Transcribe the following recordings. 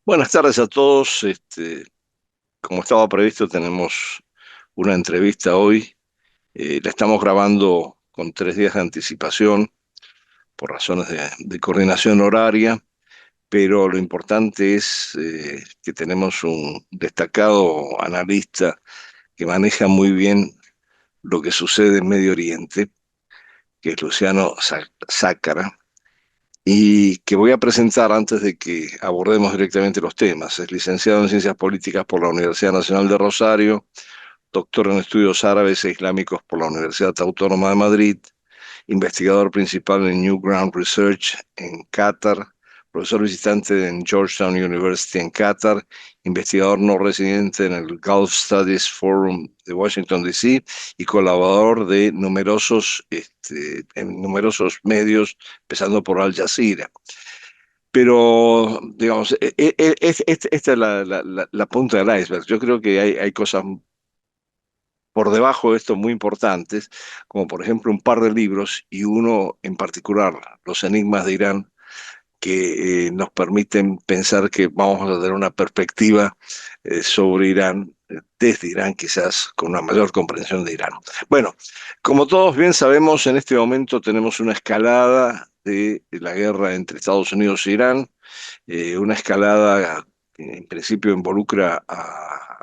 Buenas tardes a todos. Como estaba previsto, tenemos una entrevista hoy. La estamos grabando con 3 días de anticipación por razones de coordinación horaria, pero lo importante es que tenemos un destacado analista que maneja muy bien lo que sucede en Medio Oriente, que es Luciano Zácara, y que voy a presentar antes de que abordemos directamente los temas. Es licenciado en Ciencias Políticas por la Universidad Nacional de Rosario, doctor en Estudios Árabes e Islámicos por la Universidad Autónoma de Madrid, investigador principal en Newground Research en Qatar, profesor visitante en Georgetown University en Qatar, investigador no residente en el Gulf Studies Forum de Washington, D.C. y colaborador de en numerosos medios, empezando por Al Jazeera. Pero, digamos, esta es la punta del iceberg. Yo creo que hay cosas por debajo de esto muy importantes, como por ejemplo un par de libros y uno en particular, Los Enigmas de Irán, que nos permiten pensar que vamos a tener una perspectiva sobre Irán, desde Irán quizás, con una mayor comprensión de Irán. Bueno, como todos bien sabemos, en este momento tenemos una escalada de la guerra entre Estados Unidos e Irán, una escalada que en principio involucra a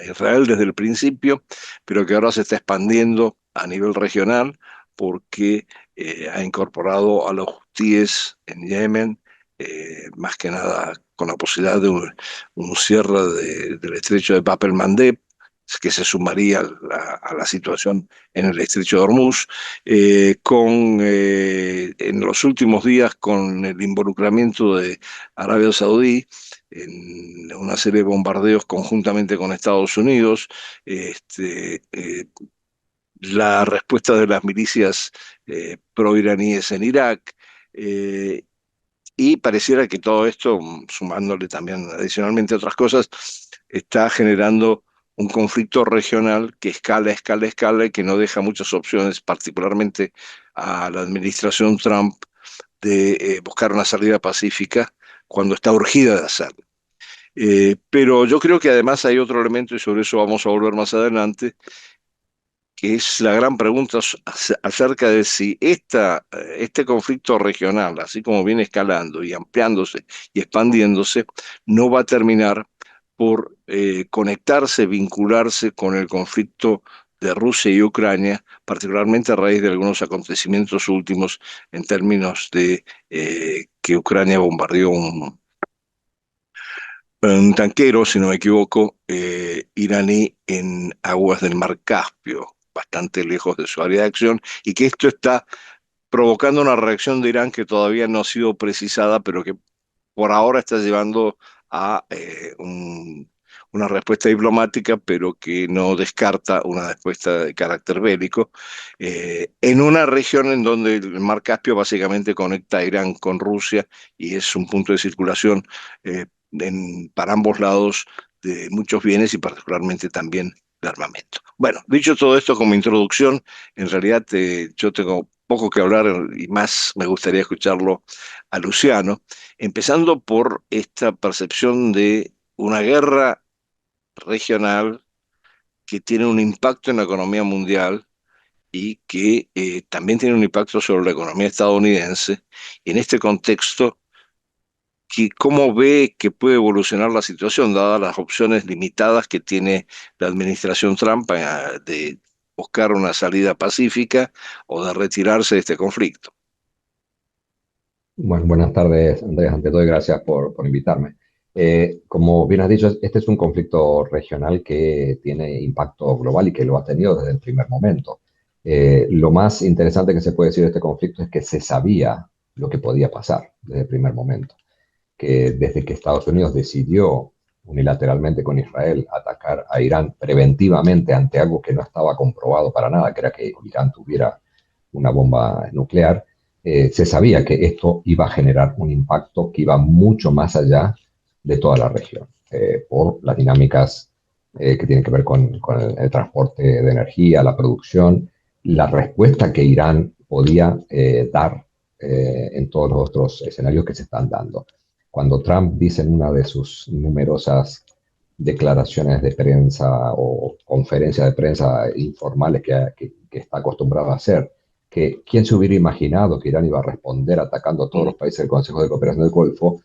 Israel desde el principio, pero que ahora se está expandiendo a nivel regional porque ha incorporado a los hutíes en Yemen, más que nada con la posibilidad de un cierre del estrecho de Bab el-Mandeb, que se sumaría a la situación en el estrecho de Hormuz, en los últimos días con el involucramiento de Arabia Saudí en una serie de bombardeos conjuntamente con Estados Unidos, la respuesta de las milicias proiraníes en Irak, eh, y pareciera que todo esto, sumándole también adicionalmente otras cosas, está generando un conflicto regional que escala, escala, escala y que no deja muchas opciones, particularmente a la administración Trump, de buscar una salida pacífica cuando está urgida de hacerlo. Pero yo creo que además hay otro elemento, y sobre eso vamos a volver más adelante, que es la gran pregunta acerca de si este conflicto regional, así como viene escalando y ampliándose y expandiéndose, no va a terminar por conectarse, vincularse con el conflicto de Rusia y Ucrania, particularmente a raíz de algunos acontecimientos últimos en términos de que Ucrania bombardeó un tanquero, si no me equivoco, iraní en aguas del Mar Caspio, bastante lejos de su área de acción, y que esto está provocando una reacción de Irán que todavía no ha sido precisada, pero que por ahora está llevando a una respuesta diplomática, pero que no descarta una respuesta de carácter bélico, en una región en donde el Mar Caspio básicamente conecta a Irán con Rusia y es un punto de circulación para ambos lados de muchos bienes y particularmente también de armamento. Bueno, dicho todo esto como introducción, en realidad yo tengo poco que hablar y más me gustaría escucharlo a Luciano, empezando por esta percepción de una guerra regional que tiene un impacto en la economía mundial y que también tiene un impacto sobre la economía estadounidense. Y en este contexto, ¿cómo ve que puede evolucionar la situación, dadas las opciones limitadas que tiene la administración Trump de buscar una salida pacífica o de retirarse de este conflicto? Bueno, buenas tardes, Andrés. Ante todo, y gracias por invitarme. Como bien has dicho, este es un conflicto regional que tiene impacto global y que lo ha tenido desde el primer momento. Lo más interesante que se puede decir de este conflicto es que se sabía lo que podía pasar desde el primer momento, que desde que Estados Unidos decidió unilateralmente con Israel atacar a Irán preventivamente ante algo que no estaba comprobado para nada, que era que Irán tuviera una bomba nuclear, se sabía que esto iba a generar un impacto que iba mucho más allá de toda la región, por las dinámicas que tienen que ver con el transporte de energía, la producción, la respuesta que Irán podía dar en todos los otros escenarios que se están dando. Cuando Trump dice en una de sus numerosas declaraciones de prensa o conferencias de prensa informales que está acostumbrado a hacer, que quién se hubiera imaginado que Irán iba a responder atacando a todos los países del Consejo de Cooperación del Golfo,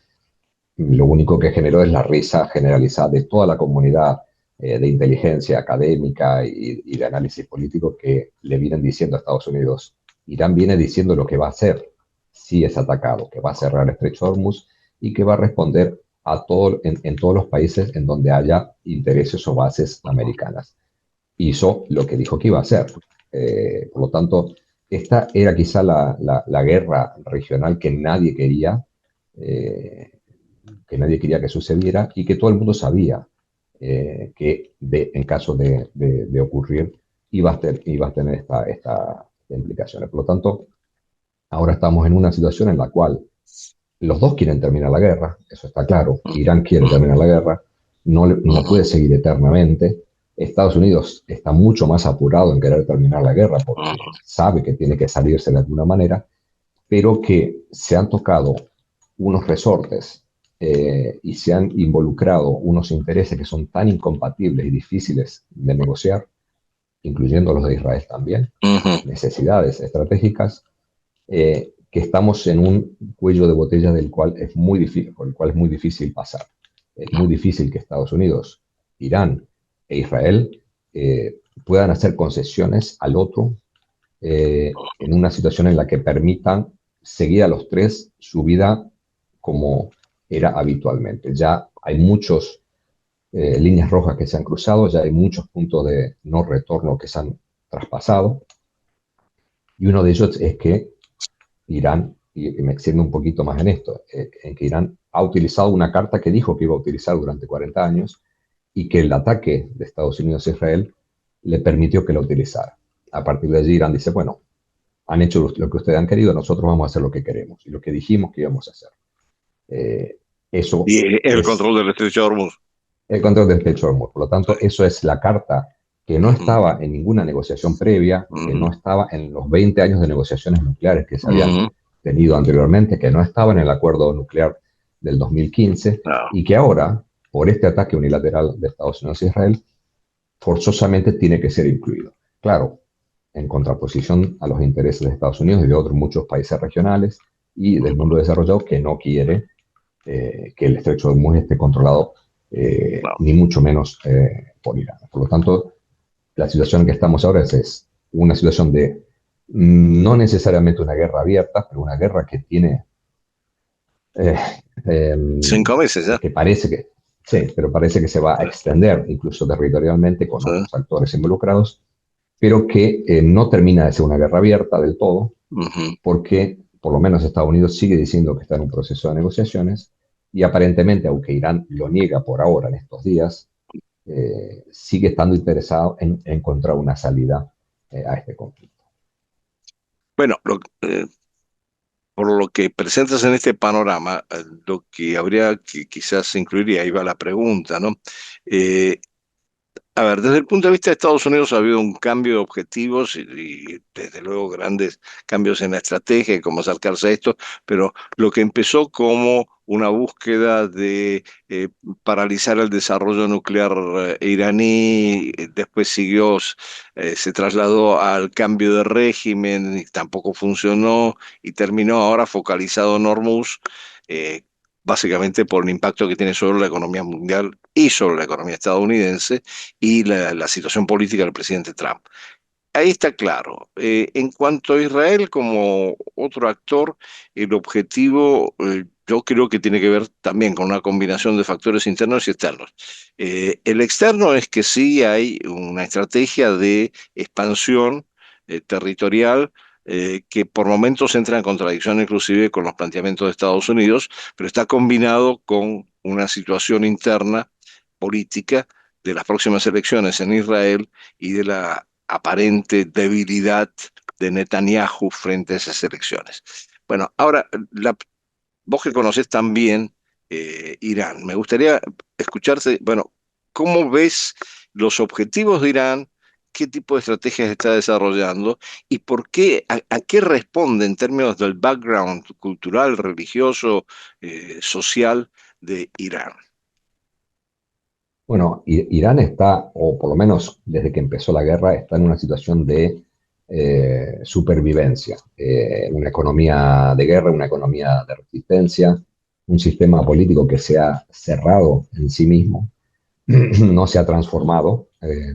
lo único que generó es la risa generalizada de toda la comunidad de inteligencia académica y de análisis político que le vienen diciendo a Estados Unidos. Irán viene diciendo lo que va a hacer si es atacado, que va a cerrar el Estrecho de Hormuz y que va a responder a en todos los países en donde haya intereses o bases americanas. Hizo lo que dijo que iba a hacer. Por lo tanto, esta era quizá la guerra regional eh, que nadie quería que sucediera y que todo el mundo sabía que en caso de ocurrir iba a tener esta implicaciones. Por lo tanto, ahora estamos en una situación en la cual los dos quieren terminar la guerra, eso está claro. Irán quiere terminar la guerra, no puede seguir eternamente. Estados Unidos está mucho más apurado en querer terminar la guerra porque sabe que tiene que salirse de alguna manera, pero que se han tocado unos resortes y se han involucrado unos intereses que son tan incompatibles y difíciles de negociar, incluyendo los de Israel también, necesidades estratégicas, que estamos en un cuello de botella del cual es muy difícil, por el cual es muy difícil pasar. Es muy difícil que Estados Unidos, Irán e Israel puedan hacer concesiones al otro en una situación en la que permitan seguir a los tres su vida como era habitualmente. Ya hay muchas líneas rojas que se han cruzado, ya hay muchos puntos de no retorno que se han traspasado, y uno de ellos es que Irán, y me extiendo un poquito más en esto, en que Irán ha utilizado una carta que dijo que iba a utilizar durante 40 años y que el ataque de Estados Unidos a Israel le permitió que la utilizara. A partir de allí Irán dice, bueno, han hecho lo que ustedes han querido, nosotros vamos a hacer lo que queremos y lo que dijimos que íbamos a hacer. Eh, eso Y el es control del estrecho de Hormuz. el control del Estrecho de Hormuz. Por lo tanto, eso es la carta que no estaba en ninguna negociación previa, que no estaba en los 20 años de negociaciones nucleares que se habían tenido anteriormente, que no estaba en el acuerdo nuclear del 2015 No. y que ahora, por este ataque unilateral de Estados Unidos a Israel, forzosamente tiene que ser incluido. Claro, en contraposición a los intereses de Estados Unidos y de otros muchos países regionales y del mundo desarrollado que no quiere que el Estrecho de Hormuz esté controlado No. ni mucho menos por Irán. Por lo tanto, la situación en que estamos ahora es una situación de no necesariamente una guerra abierta, pero una guerra que tiene, eh, eh, 5 meses ya. que parece que, sí, pero parece que se va a extender incluso territorialmente con Sí. otros actores involucrados, pero que no termina de ser una guerra abierta del todo, porque por lo menos Estados Unidos sigue diciendo que está en un proceso de negociaciones y aparentemente, aunque Irán lo niega por ahora en estos días, sigue estando interesado en encontrar una salida a este conflicto. Bueno, por lo que presentas en este panorama, lo que habría que quizás incluir, y ahí va la pregunta, ¿no? Eh, A ver, desde el punto de vista de Estados Unidos ha habido un cambio de objetivos y desde luego grandes cambios en la estrategia y cómo acercarse a esto, pero lo que empezó como una búsqueda de paralizar el desarrollo nuclear iraní, después siguió, se trasladó al cambio de régimen y tampoco funcionó y terminó ahora focalizado en Hormuz. eh, Básicamente por el impacto que tiene sobre la economía mundial y sobre la economía estadounidense y la situación política del presidente Trump. Ahí está claro. En cuanto a Israel como otro actor, el objetivo yo creo que tiene que ver también con una combinación de factores internos y externos. El externo es que sí hay una estrategia de expansión territorial que por momentos entra en contradicción inclusive con los planteamientos de Estados Unidos, pero está combinado con una situación interna política de las próximas elecciones en Israel y de la aparente debilidad de Netanyahu frente a esas elecciones. Bueno, ahora, vos que conocés también Irán, me gustaría escucharte, bueno, ¿cómo ves los objetivos de Irán? qué tipo de estrategias está desarrollando y por qué, a qué responde en términos del background cultural, religioso, social de Irán. Bueno, Irán está, o por lo menos desde que empezó la guerra, está en una situación de supervivencia. Una economía de guerra, una economía de resistencia, un sistema político que se ha cerrado en sí mismo, no se ha transformado.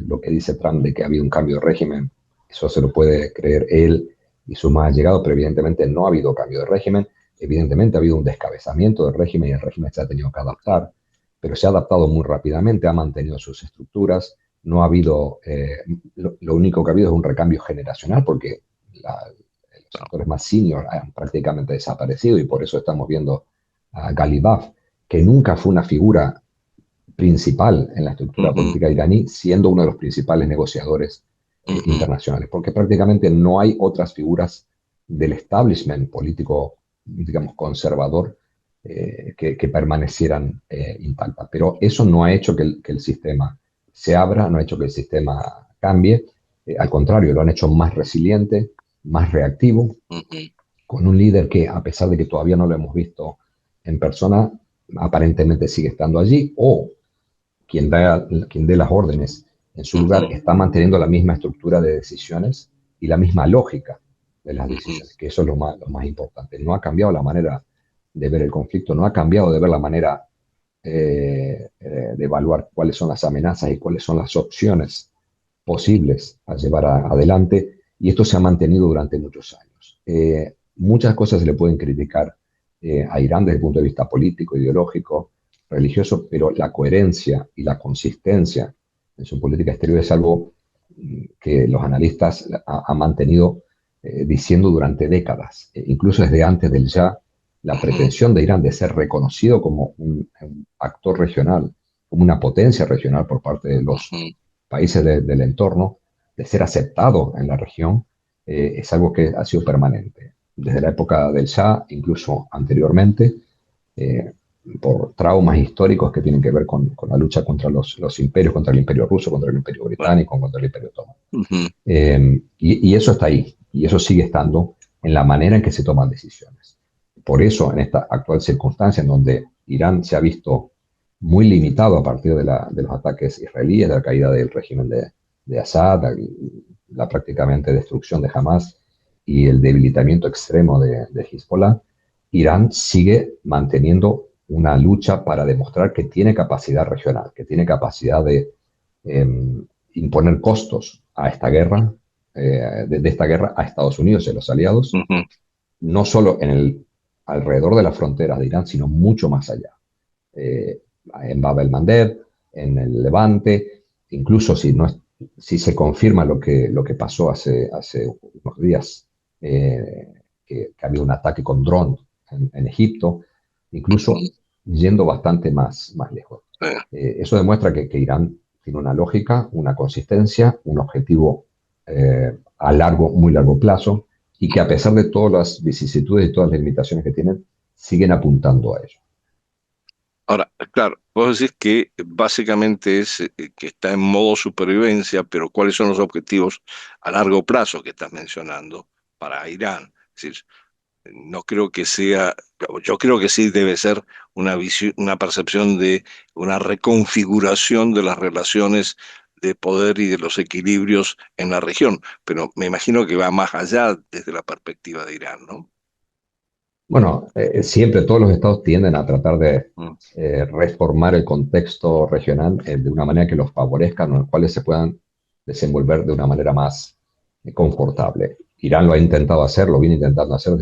Lo que dice Trump de que ha habido un cambio de régimen, eso se lo puede creer él y sus más allegados, pero evidentemente no ha habido cambio de régimen. Evidentemente ha habido un descabezamiento del régimen y el régimen se ha tenido que adaptar, pero se ha adaptado muy rápidamente, ha mantenido sus estructuras. No ha habido, lo único que ha habido es un recambio generacional, porque los sectores más senior han prácticamente desaparecido y por eso estamos viendo a Ghalibaf, que nunca fue una figura principal en la estructura Ujú, política iraní, siendo uno de los principales negociadores ujú, internacionales, porque prácticamente no hay otras figuras del establishment político, digamos, conservador que permanecieran intactas. Pero eso no ha hecho que el sistema se abra, no ha hecho que el sistema cambie, al contrario, lo han hecho más resiliente, más reactivo, ujú, con un líder que, a pesar de que todavía no lo hemos visto en persona, aparentemente sigue estando allí, o quien dé las órdenes en su lugar ujú, está manteniendo la misma estructura de decisiones y la misma lógica de las ujú, decisiones, que eso es lo más importante. No ha cambiado la manera de ver el conflicto, no ha cambiado de ver la manera de evaluar cuáles son las amenazas y cuáles son las opciones posibles a llevar adelante, y esto se ha mantenido durante muchos años. Muchas cosas se le pueden criticar a Irán desde el punto de vista político, ideológico, religioso, pero la coherencia y la consistencia en su política exterior es algo que los analistas han mantenido diciendo durante décadas, incluso desde antes del ya, la ujú, pretensión de Irán de ser reconocido como un actor regional, como una potencia regional por parte de los ujú. países del entorno, de ser aceptado en la región, es algo que ha sido permanente. Desde la época del Shah, incluso anteriormente, eh, por traumas históricos que tienen que ver con la lucha contra los imperios, contra el imperio ruso, contra el imperio Bueno, británico, contra el imperio otomano. ujú. Y eso está ahí, y eso sigue estando en la manera en que se toman decisiones. Por eso, en esta actual circunstancia en donde Irán se ha visto muy limitado a partir de los ataques israelíes, de la caída del régimen de Assad, la prácticamente destrucción de Hamas y el debilitamiento extremo de Hezbollah, Irán sigue manteniendo una lucha para demostrar que tiene capacidad regional, que tiene capacidad de eh, imponer costos a esta guerra, de esta guerra a Estados Unidos y a los aliados, Ujú. no solo alrededor de las fronteras de Irán, sino mucho más allá. Eh, en Bab el Mandeb, en el Levante, incluso si se confirma lo que pasó hace unos días, que había un ataque con dron en Egipto, incluso Ujú. yendo bastante más lejos. Sí. Eso demuestra que Irán tiene una lógica, una consistencia, un objetivo muy largo plazo, y que a pesar de todas las vicisitudes y todas las limitaciones que tienen, siguen apuntando a ello. Ahora, claro, vos decís que básicamente es que está en modo supervivencia, pero ¿cuáles son los objetivos a largo plazo que estás mencionando para Irán? Es decir, no creo que sea, yo creo que sí debe ser una visión, una percepción de una reconfiguración de las relaciones de poder y de los equilibrios en la región, pero me imagino que va más allá desde la perspectiva de Irán, ¿no? Bueno, siempre todos los estados tienden a tratar de Mm, reformar el contexto regional de una manera que los favorezca, en los cuales se puedan desenvolver de una manera más confortable. Irán lo ha intentado hacer, lo viene intentando hacer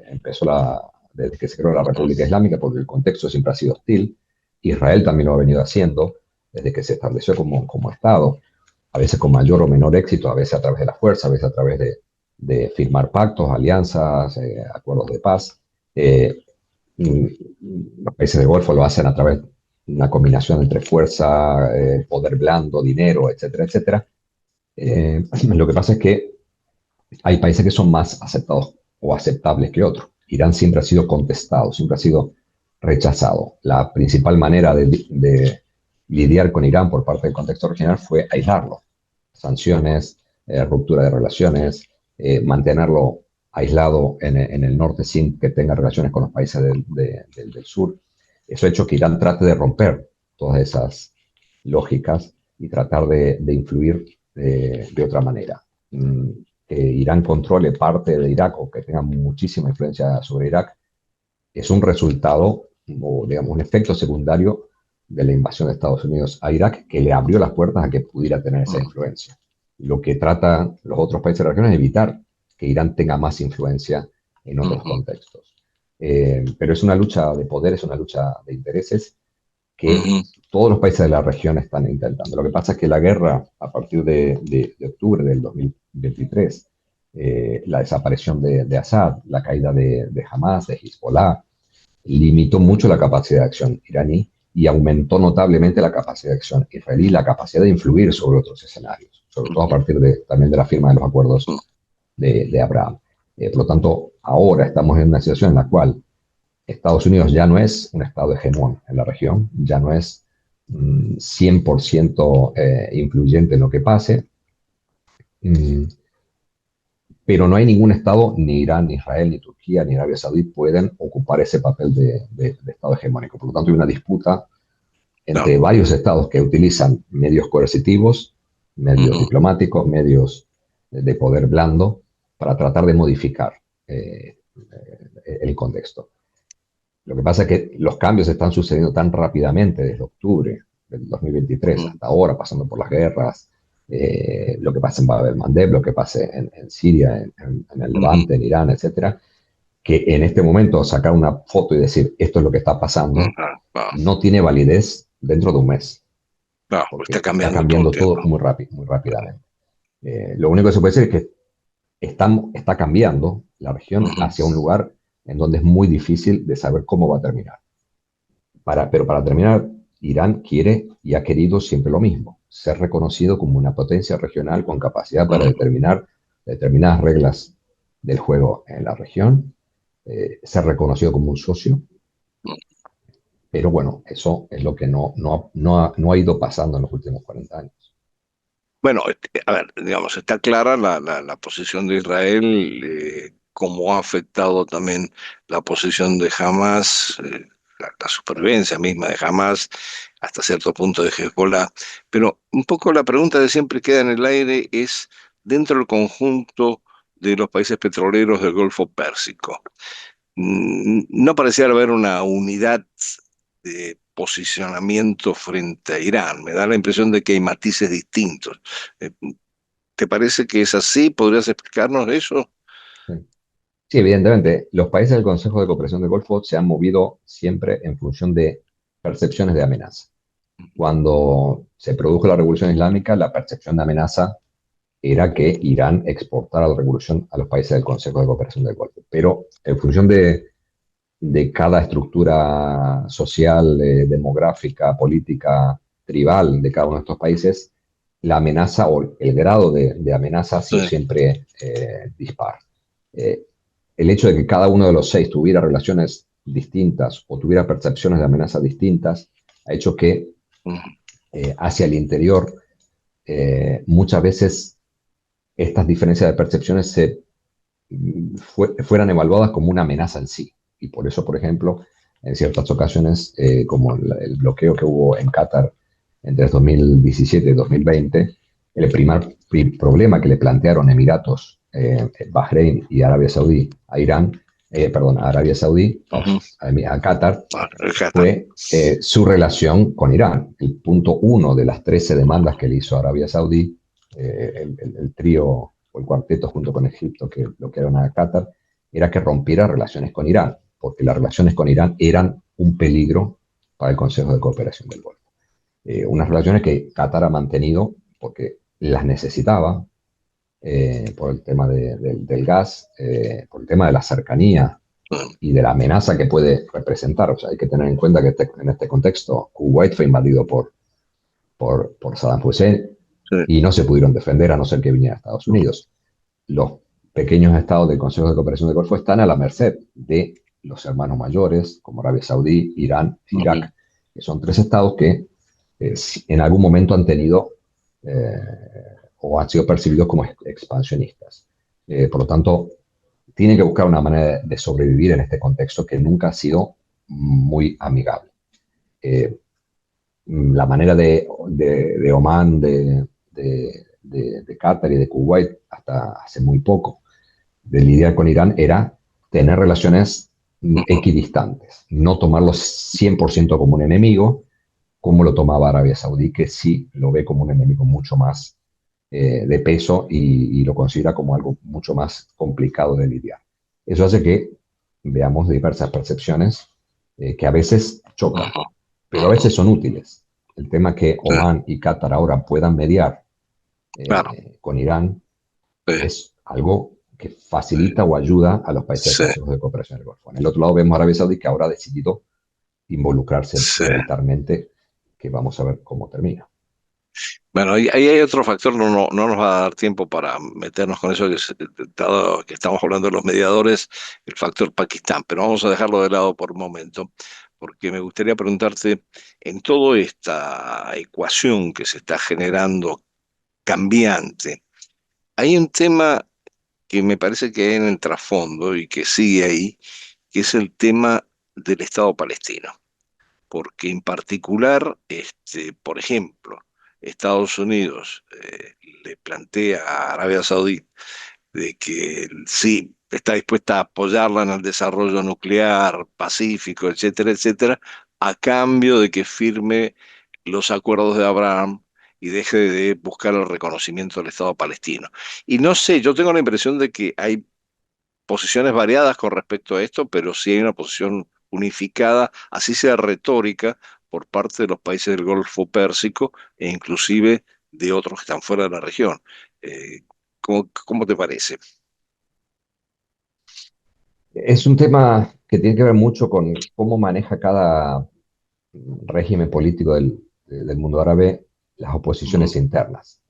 empezó desde que se creó la ujú, República Islámica, porque el contexto siempre ha sido hostil. Israel también lo ha venido haciendo desde que se estableció como Estado, a veces con mayor o menor éxito, a veces a través de la fuerza, a veces a través de firmar pactos, alianzas, acuerdos de paz. Eh, los países del Golfo lo hacen a través de una combinación entre fuerza, poder blando, dinero, etcétera, etcétera. Lo que pasa es que hay países que son más aceptados o aceptables que otros. Irán siempre ha sido contestado, siempre ha sido rechazado. La principal manera de lidiar con Irán por parte del contexto regional fue aislarlo. sanciones, ruptura de relaciones, mantenerlo aislado en el norte sin que tenga relaciones con los países del sur. Eso ha hecho que Irán trate de romper todas esas lógicas y tratar de influir de otra manera. Que Irán controle parte de Irak o que tenga muchísima influencia sobre Irak es un resultado o, digamos, un efecto secundario de la invasión de Estados Unidos a Irak que le abrió las puertas a que pudiera tener esa influencia. Lo que tratan los otros países de la región es evitar que Irán tenga más influencia en otros contextos. Pero es una lucha de poder, es una lucha de intereses que todos los países de la región están intentando. Lo que pasa es que la guerra, a partir de octubre del 2023, la desaparición de Assad, la caída de Hamas, de Hezbollah, limitó mucho la capacidad de acción iraní y aumentó notablemente la capacidad de acción israelí, la capacidad de influir sobre otros escenarios, sobre todo a partir también de la firma de los acuerdos de Abraham. Por lo tanto, ahora estamos en una situación en la cual Estados Unidos ya no es un estado hegemón en la región, ya no es 100% influyente en lo que pase, pero no hay ningún estado, ni Irán, ni Israel, ni Turquía, ni Arabia Saudí, pueden ocupar ese papel de estado hegemónico. Por lo tanto, hay una disputa entre varios estados que utilizan medios coercitivos, medios diplomáticos, medios de poder blando, para tratar de modificar el contexto. Lo que pasa es que los cambios están sucediendo tan rápidamente desde octubre del 2023 hasta ahora, pasando por las guerras, lo que pasa en Bab el-Mandeb, lo que pase en Siria, en el Levante, en Irán, etcétera, que en este momento sacar una foto y decir esto es lo que está pasando, no tiene validez dentro de un mes. Porque está cambiando todo muy rápidamente. Lo único que se puede decir es que está cambiando la región hacia un lugar en donde es muy difícil de saber cómo va a terminar. Pero para terminar, Irán quiere y ha querido siempre lo mismo, ser reconocido como una potencia regional con capacidad para determinar determinadas reglas del juego en la región, ser reconocido como un socio. Pero bueno, eso es lo que no ha ido pasando en los últimos 40 años. Bueno, a ver, digamos, está clara la posición de Israel, cómo ha afectado también la posición de Hamas, la supervivencia misma de Hamas, hasta cierto punto de Hezbollah. Pero un poco la pregunta que siempre queda en el aire es, dentro del conjunto de los países petroleros del Golfo Pérsico, no pareciera haber una unidad de posicionamiento frente a Irán. Me da la impresión de que hay matices distintos. ¿Te parece que es así? ¿Podrías explicarnos eso? Sí, evidentemente, los países del Consejo de Cooperación del Golfo se han movido siempre en función de percepciones de amenaza. Cuando se produjo la Revolución Islámica, la percepción de amenaza era que Irán exportara la revolución a los países del Consejo de Cooperación del Golfo. Pero en función de cada estructura social, demográfica, política, tribal de cada uno de estos países, la amenaza o el grado de amenaza ha sido siempre dispar. El hecho de que cada uno de los 6 tuviera relaciones distintas o tuviera percepciones de amenaza distintas ha hecho que hacia el interior muchas veces estas diferencias de percepciones fueran evaluadas como una amenaza en sí. Y por eso, por ejemplo, en ciertas ocasiones, como el bloqueo que hubo en Qatar entre 2017 y 2020, el primer problema que le plantearon Emiratos, Bahrein y Arabia Saudí a Irán, a Arabia Saudí, a Qatar, fue su relación con Irán. El punto 1 de las 13 demandas que le hizo Arabia Saudí, el trío o el cuarteto junto con Egipto que bloquearon a Qatar, era que rompiera relaciones con Irán, porque las relaciones con Irán eran un peligro para el Consejo de Cooperación del Golfo. Unas relaciones que Qatar ha mantenido porque las necesitaba, por el tema del gas, por el tema de la cercanía y de la amenaza que puede representar. O sea, hay que tener en cuenta que en este contexto Kuwait fue invadido por Saddam Hussein y no se pudieron defender a no ser que viniera a Estados Unidos. Los pequeños estados del Consejo de Cooperación del Golfo están a la merced de los hermanos mayores, como Arabia Saudí, Irán e Irak, que son 3 estados que en algún momento han tenido o han sido percibidos como expansionistas. Por lo tanto, tienen que buscar una manera de sobrevivir en este contexto que nunca ha sido muy amigable. Eh, la manera de Oman, de Qatar y de Kuwait hasta hace muy poco, de lidiar con Irán era tener relaciones equidistantes, no tomarlo 100% como un enemigo, como lo tomaba Arabia Saudí, que sí lo ve como un enemigo mucho más de peso y lo considera como algo mucho más complicado de lidiar. Eso hace que veamos diversas percepciones que a veces chocan, Ujú, pero a ujú. veces son útiles. El tema que Sí, Oman y Qatar ahora puedan mediar claro, con Irán sí, es algo que facilita o ayuda a los países sí, del Consejo de Cooperación del Golfo. En el otro lado vemos a Arabia Saudí que ahora ha decidido involucrarse sí. militarmente, que vamos a ver cómo termina. Bueno, ahí hay otro factor, no nos va a dar tiempo para meternos con eso, dado que estamos hablando de los mediadores, el factor Pakistán, pero vamos a dejarlo de lado por un momento, porque me gustaría preguntarte, en toda esta ecuación que se está generando cambiante, hay un tema que me parece que hay en el trasfondo y que sigue ahí, que es el tema del Estado palestino, porque en particular, por ejemplo, Estados Unidos le plantea a Arabia Saudí de que sí está dispuesta a apoyarla en el desarrollo nuclear, pacífico, etcétera, etcétera, a cambio de que firme los acuerdos de Abraham y deje de buscar el reconocimiento del Estado palestino. Y no sé, yo tengo la impresión de que hay posiciones variadas con respecto a esto, pero sí hay una posición unificada, así sea retórica, por parte de los países del Golfo Pérsico e inclusive de otros que están fuera de la región. ¿Cómo te parece? Es un tema que tiene que ver mucho con cómo maneja cada régimen político del mundo árabe las oposiciones Mm, internas.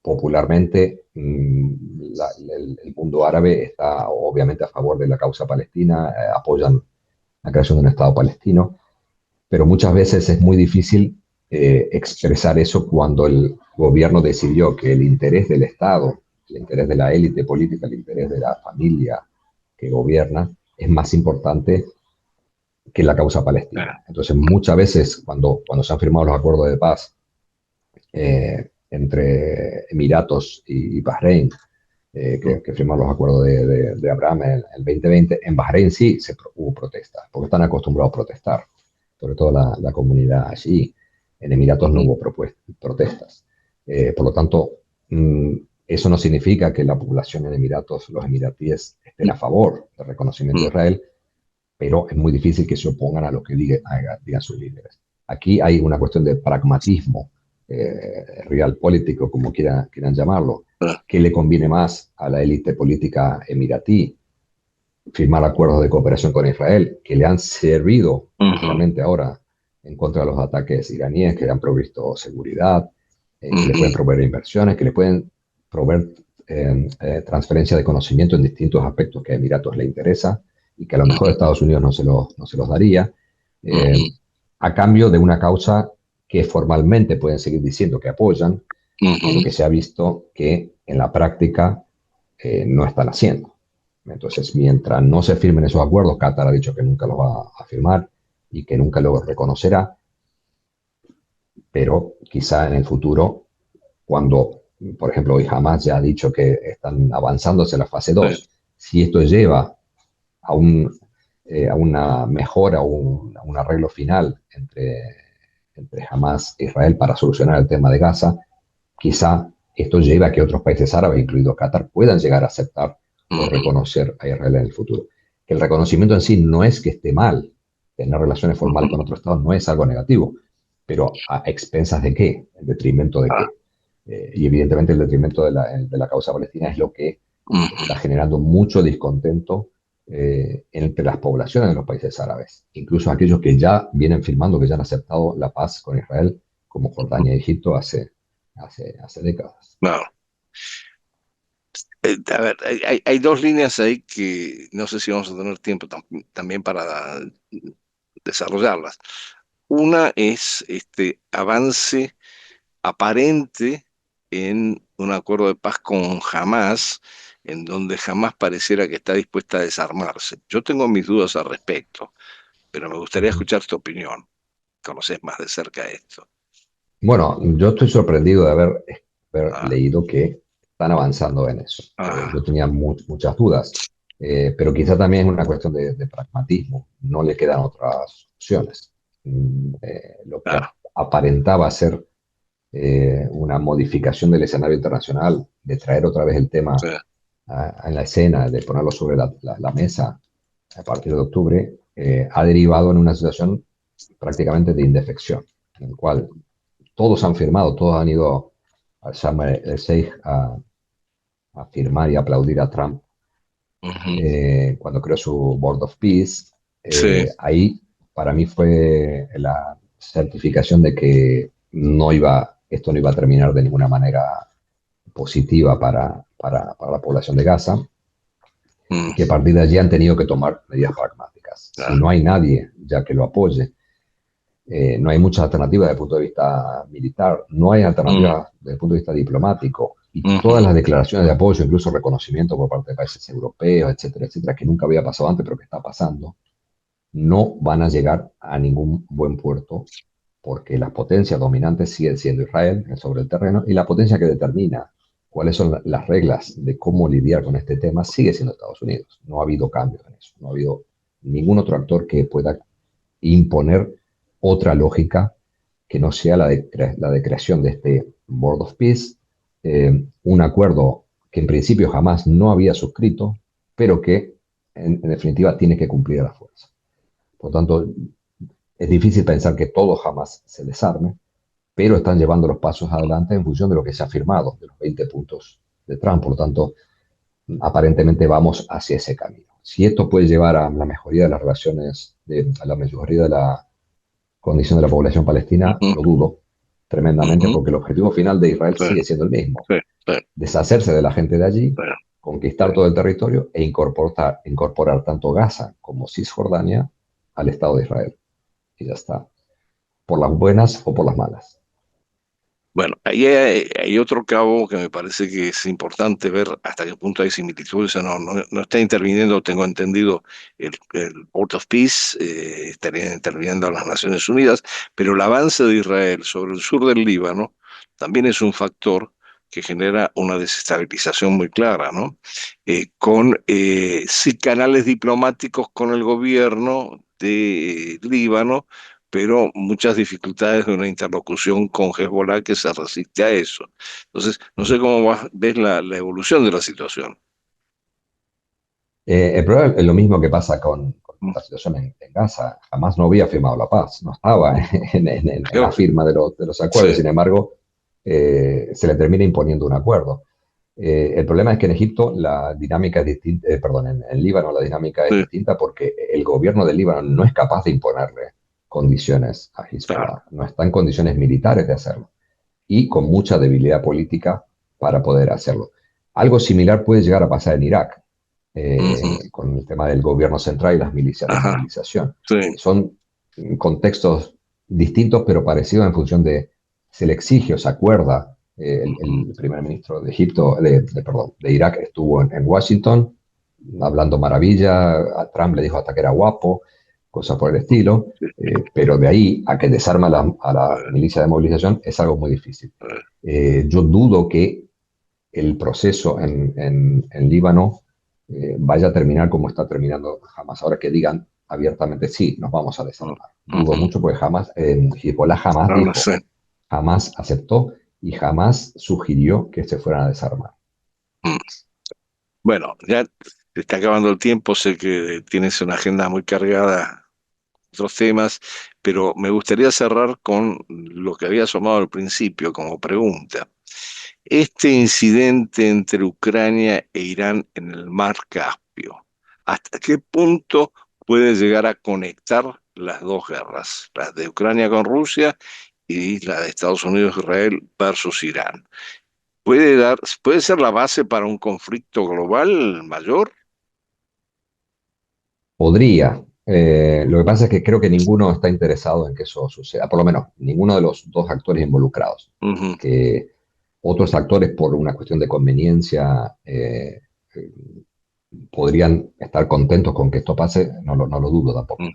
Popularmente, el mundo árabe está obviamente a favor de la causa palestina, apoyan la creación de un Estado palestino, pero muchas veces es muy difícil expresar eso cuando el gobierno decidió que el interés del Estado, el interés de la élite política, el interés de la familia que gobierna, es más importante que la causa palestina. ah, Entonces, muchas veces cuando se han firmado los acuerdos de paz entre Emiratos y Bahrein, mm, que firmaron los acuerdos de Abraham en el 2020, en Bahrein sí hubo protestas, porque están acostumbrados a protestar, sobre todo la comunidad allí. En Emiratos no mm, hubo protestas. Por lo tanto, mm, eso no significa que la población en Emiratos, los emiratíes, estén a favor del reconocimiento de mm, Israel, pero es muy difícil que se opongan a lo que digan sus líderes. Aquí hay una cuestión de pragmatismo, real político, como quieran llamarlo. ah, ¿Qué le conviene más a la élite política emiratí? Firmar acuerdos de cooperación con Israel, que le han servido ujú, justamente ahora en contra de los ataques iraníes, que le han provisto seguridad, que le pueden ujú, proveer inversiones, que le pueden proveer transferencia de conocimiento en distintos aspectos que a Emiratos le interesa y que a lo mejor ujú, Estados Unidos no se los daría, ujú, a cambio de una causa que formalmente pueden seguir diciendo que apoyan, pero ujú. que se ha visto que en la práctica no están haciendo. Entonces, mientras no se firmen esos acuerdos, Qatar ha dicho que nunca los va a firmar y que nunca lo reconocerá, pero quizá en el futuro, cuando, por ejemplo, hoy Hamas ya ha dicho que están avanzando hacia la fase Sí, 2, si esto lleva a, a una mejora o a un arreglo final entre Hamas e Israel para solucionar el tema de Gaza, quizá esto lleve a que otros países árabes, incluido Qatar, puedan llegar a aceptar o ujú, reconocer a Israel en el futuro. Que el reconocimiento en sí no es que esté mal, tener relaciones formales con ujú. otro Estado no es algo negativo, pero ¿a expensas de qué? ¿En detrimento de Ah, qué? Y evidentemente el detrimento de la causa palestina es lo que está ujú. generando mucho descontento entre las poblaciones de los países árabes, incluso aquellos que ya vienen firmando, que ya han aceptado la paz con Israel, como Jordania y Egipto hace décadas. Claro. A ver, hay dos líneas ahí que no sé si vamos a tener tiempo también para desarrollarlas. Una es este avance aparente en un acuerdo de paz con Hamás, en donde Hamás pareciera que está dispuesta a desarmarse. Yo tengo mis dudas al respecto, pero me gustaría Ujú. escuchar tu opinión. Conoces más de cerca esto. Bueno, yo estoy sorprendido de haber Ah, leído que están avanzando en eso. ah, Yo tenía muchas dudas, pero quizá también es una cuestión de pragmatismo. No le quedan otras opciones. Lo que claro, aparentaba ser una modificación del escenario internacional, de traer otra vez el tema sí, en la escena, de ponerlo sobre la mesa a partir de octubre, ha derivado en una situación prácticamente de indefección, en el cual todos han firmado, todos han ido al Sharm el Sheikh a firmar y aplaudir a Trump ujú, cuando creó su Board of Peace. sí, Ahí para mí fue la certificación de que esto no iba a terminar de ninguna manera positiva para la población de Gaza mm, y que a partir de allí han tenido que tomar medidas pragmáticas. Si claro, no hay nadie ya que lo apoye, no hay muchas alternativas desde el punto de vista militar, no hay mm, alternativas desde el punto de vista diplomático y todas ujú, las declaraciones de apoyo, incluso reconocimiento por parte de países europeos, etcétera, etcétera, que nunca había pasado antes, pero que está pasando, no van a llegar a ningún buen puerto porque las potencias dominantes siguen siendo Israel sobre el terreno y la potencia que determina cuáles son las reglas de cómo lidiar con este tema sigue siendo Estados Unidos. No ha habido cambios en eso, no ha habido ningún otro actor que pueda imponer otra lógica que no sea la de creación de este Board of Peace, un acuerdo que en principio jamás no había suscrito, pero que en definitiva tiene que cumplir a la fuerza. Por tanto, es difícil pensar que todo jamás se desarme, pero están llevando los pasos adelante en función de lo que se ha firmado, de los 20 puntos de Trump. Por lo tanto, aparentemente vamos hacia ese camino. Si esto puede llevar a la mejoría de las relaciones, a la mejoría de la condición de la población palestina, ujú, lo dudo tremendamente, ujú, porque el objetivo final de Israel sí, sigue siendo el mismo: sí, sí, deshacerse de la gente de allí, sí, conquistar todo el territorio e incorporar tanto Gaza como Cisjordania al Estado de Israel. Y ya está, por las buenas o por las malas. bueno, ahí hay otro cabo que me parece que es importante ver hasta qué punto hay similitudes o no. No está interviniendo, tengo entendido, el Port of Peace, estarían interviniendo las Naciones Unidas, pero el avance de Israel sobre el sur del Líbano también es un factor que genera una desestabilización muy clara, ¿no? Sí, canales diplomáticos con el gobierno de Líbano, pero muchas dificultades de una interlocución con Hezbollah que se resiste a eso. Entonces, no sé cómo ves la evolución de la situación. El problema es lo mismo que pasa con Mm, la situación en Gaza. Jamás no había firmado la paz, no estaba en la claro, firma de los acuerdos. sí, Sin embargo, se le termina imponiendo un acuerdo. El problema es que en Egipto la dinámica es distinta, perdón, en Líbano la dinámica es sí, distinta porque el gobierno de Líbano no es capaz de imponerle condiciones a claro. Hezbollah, no está en condiciones militares de hacerlo y con mucha debilidad política para poder hacerlo. Algo similar puede llegar a pasar en Irak, Ujú, con el tema del gobierno central y las milicias de ajá, movilización. sí, Son contextos distintos, pero parecidos en función de se le exige o se acuerda. ujú, El primer ministro de Egipto, perdón, de Irak estuvo en Washington hablando maravilla, a Trump le dijo hasta que era guapo, cosas por el estilo, sí, pero de ahí a que desarma a la eh, milicia de movilización es algo muy difícil. eh, Yo dudo que el proceso en Líbano vaya a terminar como está terminando jamás. Ahora que digan abiertamente, sí, nos vamos a desarmar. Dudo ujú, mucho porque jamás, Hezbollah jamás no lo dijo, sé. jamás aceptó y jamás sugirió que se fueran a desarmar. Mm. Bueno, ya te está acabando el tiempo, sé que tienes una agenda muy cargada, otros temas, pero me gustaría cerrar con lo que había asomado al principio como pregunta. Este incidente entre Ucrania e Irán en el mar Caspio, ¿hasta qué punto puede llegar a conectar las dos guerras, la de Ucrania con Rusia y la de Estados Unidos-Israel versus Irán? ¿Puede ser la base para un conflicto global mayor? Podría. Lo que pasa es que creo que ninguno está interesado en que eso suceda, por lo menos ninguno de los dos actores involucrados. Ujú, Que Otros actores, por una cuestión de conveniencia, podrían estar contentos con que esto pase, no lo dudo tampoco. Mm,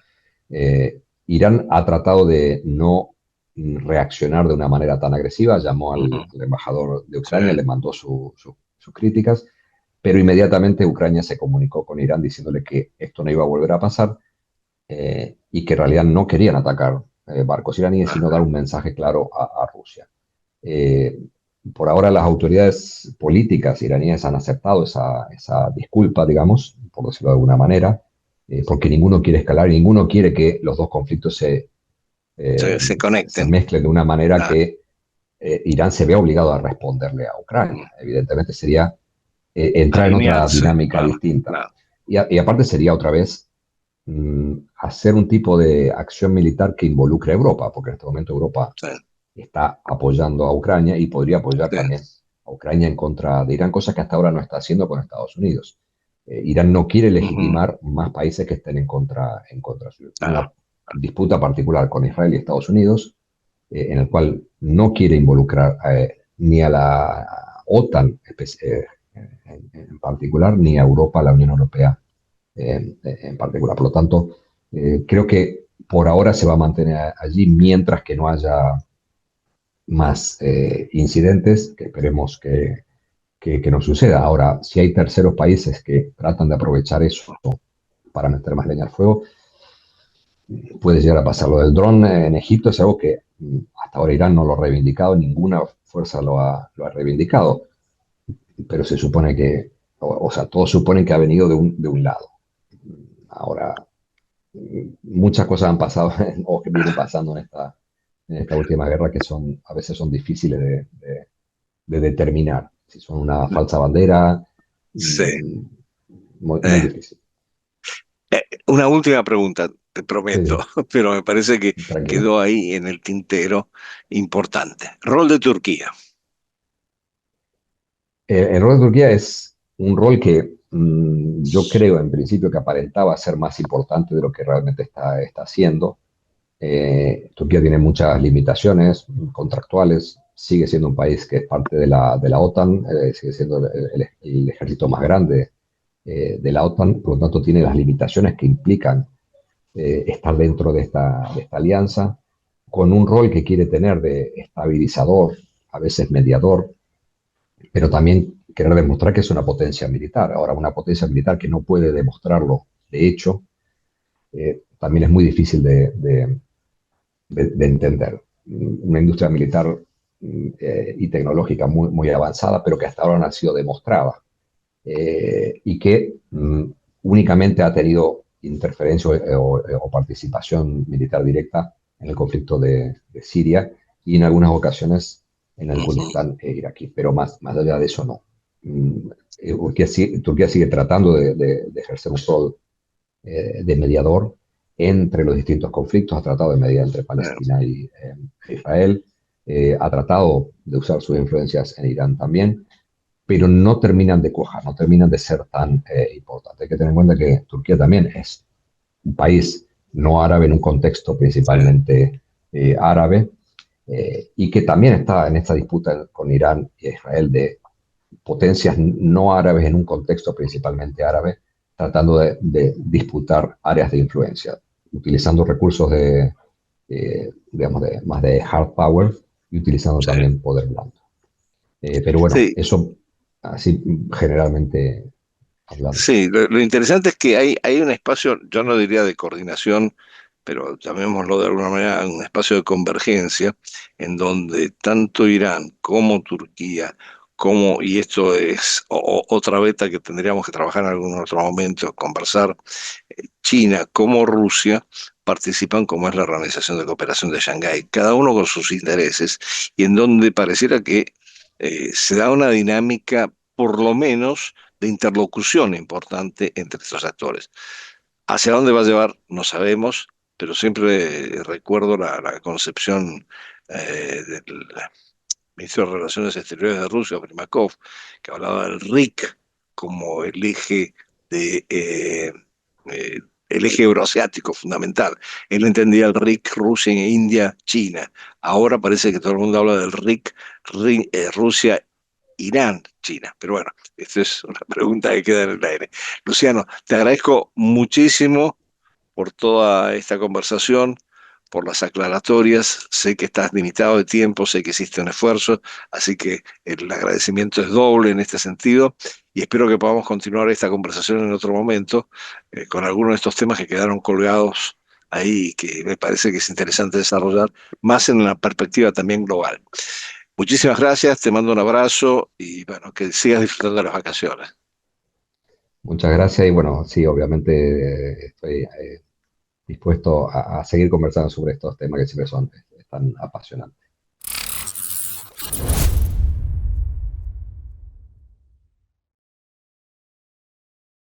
Irán ha tratado de no reaccionar de una manera tan agresiva, llamó ujú, al embajador de sí, Ucrania, le mandó sus críticas, pero inmediatamente Ucrania se comunicó con Irán diciéndole que esto no iba a volver a pasar y que en realidad no querían atacar barcos iraníes, sino dar ajá, un mensaje claro a Rusia. Eh, por ahora las autoridades políticas iraníes han aceptado esa disculpa, digamos, por decirlo de alguna manera, porque ninguno quiere escalar, ninguno quiere que los dos conflictos se se conecten. mezclen de una manera Ah, que Irán se vea obligado a responderle a mm, Ucrania. Evidentemente sería entrar en otra alinearse, dinámica claro, distinta. claro. Y aparte sería otra vez hacer un tipo de acción militar que involucre a Europa, porque en este momento Europa Sí, está apoyando a Ucrania y podría apoyar sí, también a Ucrania en contra de Irán, cosa que hasta ahora no está haciendo con Estados Unidos. Irán no quiere ujú, legitimar más países que estén en contra suyo. Tiene una claro, disputa particular con Israel y Estados Unidos, en el cual no quiere involucrar ni a la OTAN en particular, ni a Europa, la Unión Europea en particular. Por lo tanto, creo que por ahora se va a mantener allí mientras que no haya más incidentes, que esperemos que no suceda. Ahora, si hay terceros países que tratan de aprovechar eso para meter más leña al fuego, puede llegar a pasar. Lo del dron en Egipto es algo que hasta ahora Irán no lo ha reivindicado, ninguna fuerza lo ha reivindicado, pero se supone que, o sea, todos suponen que ha venido de un lado. Ahora, muchas cosas han pasado o que vienen pasando en esta última guerra que son, a veces son difíciles de determinar. Si son una falsa bandera, sí. mm, muy Eh, difícil. una última pregunta, te Sí, prometo, sí, pero me parece que tranquilo. quedó ahí en el tintero importante. Rol de Turquía. El rol de Turquía es un rol que yo creo en principio que aparentaba ser más importante de lo que realmente está haciendo. Turquía tiene muchas limitaciones contractuales, sigue siendo un país que es parte de la OTAN, sigue siendo el ejército más grande de la OTAN, por lo tanto tiene las limitaciones que implican estar dentro de esta alianza, con un rol que quiere tener de estabilizador, a veces mediador, pero también querer demostrar que es una potencia militar. Ahora, una potencia militar que no puede demostrarlo de hecho, también es muy difícil de entender. Una industria militar y tecnológica muy avanzada, pero que hasta ahora no ha sido demostrada y que únicamente ha tenido interferencia o participación militar directa en el conflicto de Siria y en algunas ocasiones en el Ujú, Kurdistán iraquí, pero más allá de eso no. Turquía sigue tratando de ejercer un rol de mediador entre los distintos conflictos, ha tratado de mediar entre claro. Palestina e Israel, ha tratado de usar sus influencias en Irán también, pero no terminan de cuajar, no terminan de ser tan importantes. Hay que tener en cuenta que Turquía también es un país no árabe en un contexto Sí, principalmente árabe y que también está en esta disputa con Irán e Israel de potencias no árabes en un contexto principalmente árabe, tratando de disputar áreas de influencia, utilizando recursos digamos, más de hard power y utilizando sí. también poder blando. Pero bueno, Sí, eso así generalmente hablando. sí, lo interesante es que hay un espacio, yo no diría de coordinación, pero llamémoslo de alguna manera un espacio de convergencia, en donde tanto Irán como Turquía, como, y esto es otra beta que tendríamos que trabajar en algún otro momento, conversar, China como Rusia participan como es la Organización de Cooperación de Shanghái, cada uno con sus intereses, y en donde pareciera que se da una dinámica, por lo menos, de interlocución importante entre estos actores. ¿Hacia dónde va a llevar? No sabemos, pero siempre recuerdo la concepción del ministro de Relaciones Exteriores de Rusia, Primakov, que hablaba del RIC como el eje de el eje euroasiático fundamental. Él entendía el RIC, Rusia, India, China. Ahora parece que todo el mundo habla del RIC, Rusia, Irán, China. Pero bueno, esta es una pregunta que queda en el aire. Luciano, te agradezco muchísimo por toda esta conversación, por las aclaratorias. Sé que estás limitado de tiempo, sé que hiciste un esfuerzo, así que el agradecimiento es doble en este sentido y espero que podamos continuar esta conversación en otro momento con algunos de estos temas que quedaron colgados ahí y que me parece que es interesante desarrollar más en la perspectiva también global. Muchísimas gracias, te mando un abrazo y bueno, que sigas disfrutando de las vacaciones. Muchas gracias y bueno, sí, obviamente estoy dispuesto a seguir conversando sobre estos temas que siempre son tan apasionantes.